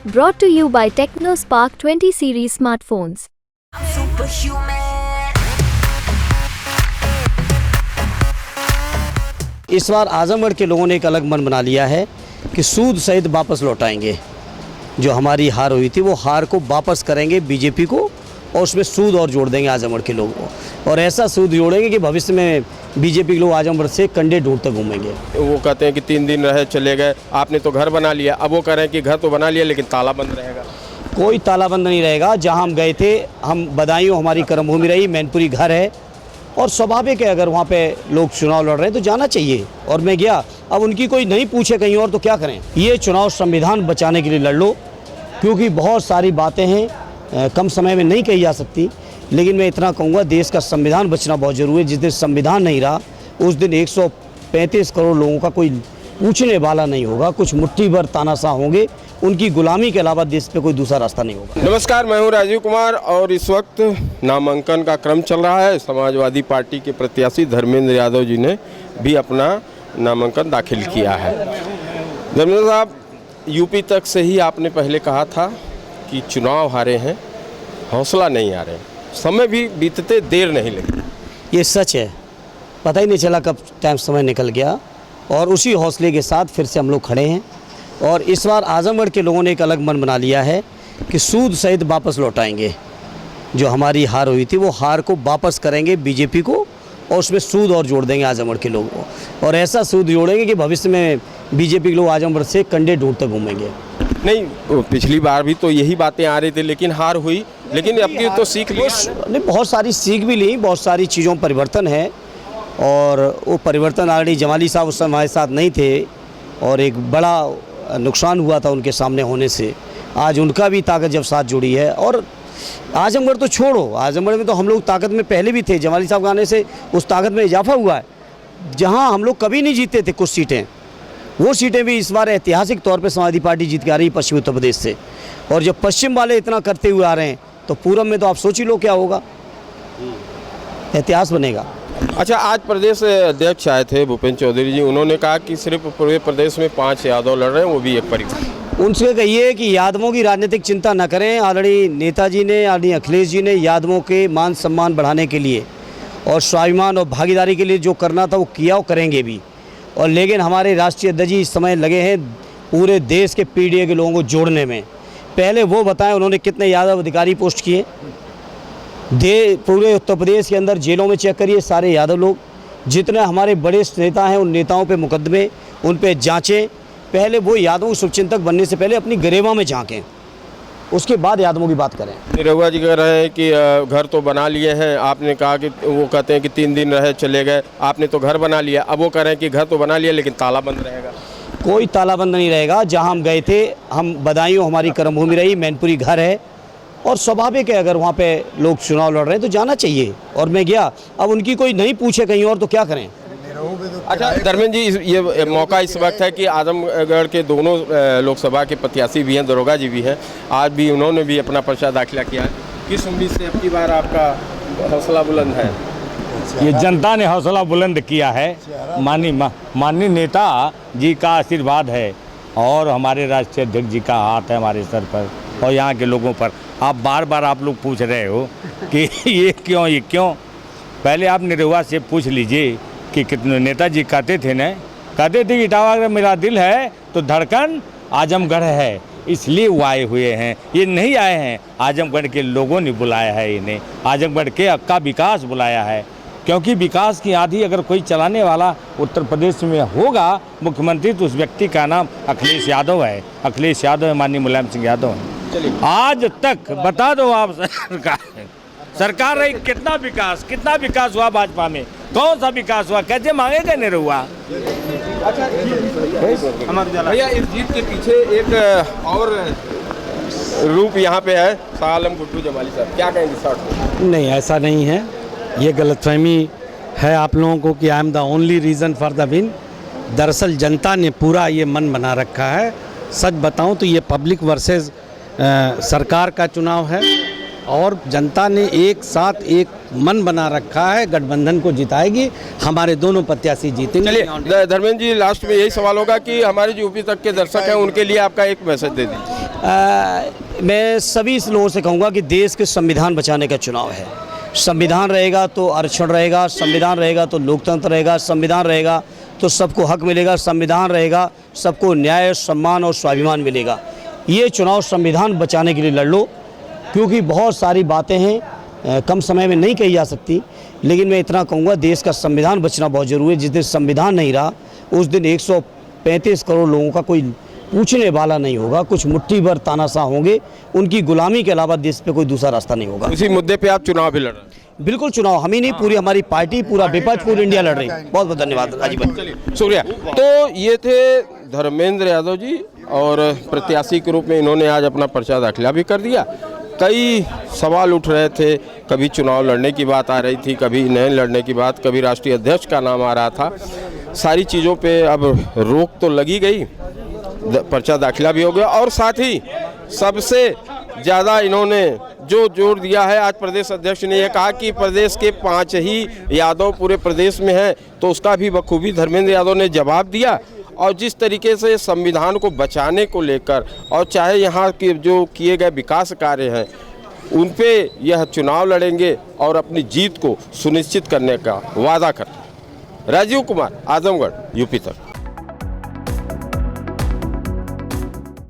Brought to you by TechnoSpark 20 series smartphones. इस बार आजमगढ़ के लोगों ने एक अलग मन बना लिया है कि सूद सहित वापस लौटाएंगे। जो हमारी हार हुई थी वो हार को वापस करेंगे बीजेपी को, और उसमें सूद और जोड़ देंगे आजमगढ़ के लोगों को, और ऐसा सूद जोड़ेंगे कि भविष्य में बीजेपी के लोग आजमगढ़ से कंडे ढूंढते घूमेंगे। वो कहते हैं कि 3 दिन रहे चले गए, आपने तो घर बना लिया। अब वो कह रहे हैं कि घर तो बना लिया लेकिन ताला बंद रहेगा। कोई ताला बंद नहीं रहेगा। जहाँ हम गए थे, हम बदायूं हमारी कर्मभूमि रही, मैनपुरी घर है, और स्वाभाविक है अगर वहाँ पे लोग चुनाव लड़ रहे हैं तो जाना चाहिए। और मैं गया, अब उनकी कोई नहीं पूछे कहीं और तो क्या करें। ये चुनाव संविधान बचाने के लिए लड़ लो, क्योंकि बहुत सारी बातें हैं कम समय में नहीं कही जा सकती, लेकिन मैं इतना कहूँगा देश का संविधान बचना बहुत ज़रूरी है। जिस दिन संविधान नहीं रहा उस दिन 135 करोड़ लोगों का कोई पूछने वाला नहीं होगा। कुछ मुट्ठी भर तानाशाह होंगे, उनकी गुलामी के अलावा देश पे कोई दूसरा रास्ता नहीं होगा। नमस्कार, मैं हूं राजीव कुमार और इस वक्त नामांकन का क्रम चल रहा है। समाजवादी पार्टी के प्रत्याशी धर्मेंद्र यादव जी ने भी अपना नामांकन दाखिल किया है। धर्मेंद्र साहब, यूपी तक से ही आपने पहले कहा था कि चुनाव हारे हैं, हौसला नहीं आ रहे, समय भी बीतते देर नहीं लगी। ये सच है, पता ही नहीं चला कब टाइम समय निकल गया, और उसी हौसले के साथ फिर से हम लोग खड़े हैं। और इस बार आजमगढ़ के लोगों ने एक अलग मन बना लिया है कि सूद सहित वापस लौटाएंगे। जो हमारी हार हुई थी वो हार को वापस करेंगे बीजेपी को, और उसमें सूद और जोड़ देंगे आजमगढ़ के लोगों को, और ऐसा सूद जोड़ेंगे कि भविष्य में बीजेपी के लोग आजमगढ़ से कंडे ढूंढते घूमेंगे। नहीं, पिछली बार भी तो यही बातें आ रही थी, लेकिन हार हुई, लेकिन अब की तो सीख लिया। नहीं, बहुत सारी सीख भी ली, बहुत सारी चीज़ों में परिवर्तन है, और वो परिवर्तन ऑलरेडी जमाली साहब उस समय हमारे साथ नहीं थे, और एक बड़ा नुकसान हुआ था उनके सामने होने से। आज उनका भी ताकत जब साथ जुड़ी है, और आजमगढ़ तो छोड़ो, आजमगढ़ में तो हम लोग ताकत में पहले भी थे, जमाली साहब के आने से उस ताकत में इजाफा हुआ है। जहाँ हम लोग कभी नहीं जीते थे कुछ सीटें, वो सीटें भी इस बार ऐतिहासिक तौर पे समाजवादी पार्टी जीत के आ रही है पश्चिमी उत्तर प्रदेश से। और जब पश्चिम वाले इतना करते हुए आ रहे हैं तो पूरब में तो आप सोच ही लो क्या होगा, इतिहास बनेगा। अच्छा, आज प्रदेश अध्यक्ष आए थे भूपेंद्र चौधरी जी, उन्होंने कहा कि सिर्फ पूरे प्रदेश में 5 यादव लड़ रहे हैं, वो भी एक परिवार। उनसे कहिए कि यादवों की राजनीतिक चिंता न करें। ऑलरेडी नेताजी ने, ऑलरेडी अखिलेश जी ने यादवों के मान सम्मान बढ़ाने के लिए और स्वाभिमान और भागीदारी के लिए जो करना था वो किया और करेंगे भी। और लेकिन हमारे राष्ट्रीय अध्यक्ष जी इस समय लगे हैं पूरे देश के पीडीए के लोगों को जोड़ने में। पहले वो बताएं उन्होंने कितने यादव अधिकारी पोस्ट किए। पूरे उत्तर प्रदेश के अंदर जेलों में चेक करिए, सारे यादव लोग। जितने हमारे बड़े नेता हैं उन नेताओं पे मुकदमे, उन पे जांचें। पहले वो यादवों शुभचिंतक बनने से पहले अपनी गरिमा में झांकें, उसके बाद यादवों की बात करें। निरहुआ जी कह रहे हैं कि घर तो बना लिए हैं, आपने कहा कि वो कहते हैं कि 3 दिन रहे चले गए, आपने तो घर बना लिया। अब वो कह रहे हैं कि घर तो बना लिया लेकिन ताला बंद रहेगा। कोई ताला बंद नहीं रहेगा। जहाँ हम गए थे, हम बदायूं हमारी कर्मभूमि रही, मैनपुरी घर है, और स्वाभाविक है अगर वहाँ पे लोग चुनाव लड़ रहे हैं तो जाना चाहिए। और मैं गया, अब उनकी कोई नहीं पूछे कहीं और तो क्या करें। अच्छा धर्मेंद्र जी, ये मौका इस वक्त है कि आजमगढ़ के दोनों लोकसभा के प्रत्याशी भी हैं, दरोगा जी भी हैं, आज भी उन्होंने भी अपना पर्चा दाखिला किया है। किस उम्मीद से अब की बार आपका हौसला बुलंद है? ये जनता ने हौसला बुलंद किया है। माननीय नेता जी का आशीर्वाद है, और हमारे राष्ट्रीय अध्यक्ष जी का हाथ है हमारे सर पर और यहाँ के लोगों पर। आप बार बार आप लोग पूछ रहे हो कि ये क्यों। पहले आप निरहुआ से पूछ लीजिए कि कितने नेताजी कहते थे कि इटावा मेरा दिल है तो धड़कन आजमगढ़ है, इसलिए वो आए हुए हैं। ये नहीं आए हैं, आजमगढ़ के लोगों ने बुलाया है इन्हें, आजमगढ़ के का विकास बुलाया है। क्योंकि विकास की आंधी अगर कोई चलाने वाला उत्तर प्रदेश में होगा मुख्यमंत्री, तो उस व्यक्ति का नाम अखिलेश यादव है। अखिलेश यादव है, माननीय मुलायम सिंह यादव है। आज तक बता दो आप, सरकार रही, कितना विकास हुआ भाजपा में, कौन सा विकास हुआ, कैसे मांगेगा निरहुआ। अच्छा भैया, इस जीत के पीछे एक और रूप यहाँ पे है, शाह आलम गुड्डू जमाली साहब, क्या कहेंगे शॉर्ट में? नहीं, ऐसा नहीं है, ये गलतफहमी है आप लोगों को कि I am the only reason for the win. दरअसल जनता ने पूरा ये मन बना रखा है। सच बताऊं तो ये पब्लिक वर्सेस सरकार का चुनाव है, और जनता ने एक साथ एक मन बना रखा है, गठबंधन को जिताएगी, हमारे दोनों प्रत्याशी जीतेंगे। चलिए धर्मेंद्र जी, लास्ट में यही सवाल होगा कि हमारे जो यूपी तक के दर्शक हैं उनके लिए आपका एक मैसेज दे दीजिए। मैं सभी लोगों से कहूँगा कि देश के संविधान बचाने का चुनाव है। संविधान रहेगा तो आरक्षण रहेगा, संविधान रहेगा तो लोकतंत्र रहेगा, संविधान रहेगा तो सबको हक मिलेगा, संविधान रहेगा सबको न्याय, सम्मान और स्वाभिमान मिलेगा। ये चुनाव संविधान बचाने के लिए लड़ लो, क्योंकि बहुत सारी बातें हैं कम समय में नहीं कही जा सकती, लेकिन मैं इतना कहूँगा देश का संविधान बचना बहुत ज़रूरी है। जिस दिन संविधान नहीं रहा उस दिन 135 करोड़ लोगों का कोई पूछने वाला नहीं होगा, कुछ मुट्ठी भर तानाशाह होंगे, उनकी गुलामी के अलावा देश पे कोई दूसरा रास्ता नहीं होगा। इसी मुद्दे पे आप चुनाव भी लड़ रहे हैं? बिल्कुल, चुनाव हम ही नहीं, पूरी हमारी पार्टी, पूरा विपक्ष, पूरी इंडिया लड़ रही है। बहुत बहुत धन्यवाद राजीव भाई। शुक्रिया। तो ये थे धर्मेंद्र यादव जी, और प्रत्याशी के रूप में इन्होंने आज अपना पर्चा दाखिला भी कर दिया। कई सवाल उठ रहे थे, कभी चुनाव लड़ने की बात आ रही थी, कभी नहीं लड़ने की बात, कभी राष्ट्रीय अध्यक्ष का नाम आ रहा था। सारी चीज़ों पे अब रोक तो लगी गई, पर्चा दाखिला भी हो गया, और साथ ही सबसे ज़्यादा इन्होंने जो जोर दिया है, आज प्रदेश अध्यक्ष ने यह कहा कि प्रदेश के 5 ही यादव पूरे प्रदेश में हैं, तो उसका भी बखूबी धर्मेंद्र यादव ने जवाब दिया। और जिस तरीके से संविधान को बचाने को लेकर, और चाहे यहाँ के जो किए गए विकास कार्य हैं उन पे यह चुनाव लड़ेंगे और अपनी जीत को सुनिश्चित करने का वादा करते हैं। राजीव कुमार, आजमगढ़, यूपी तक।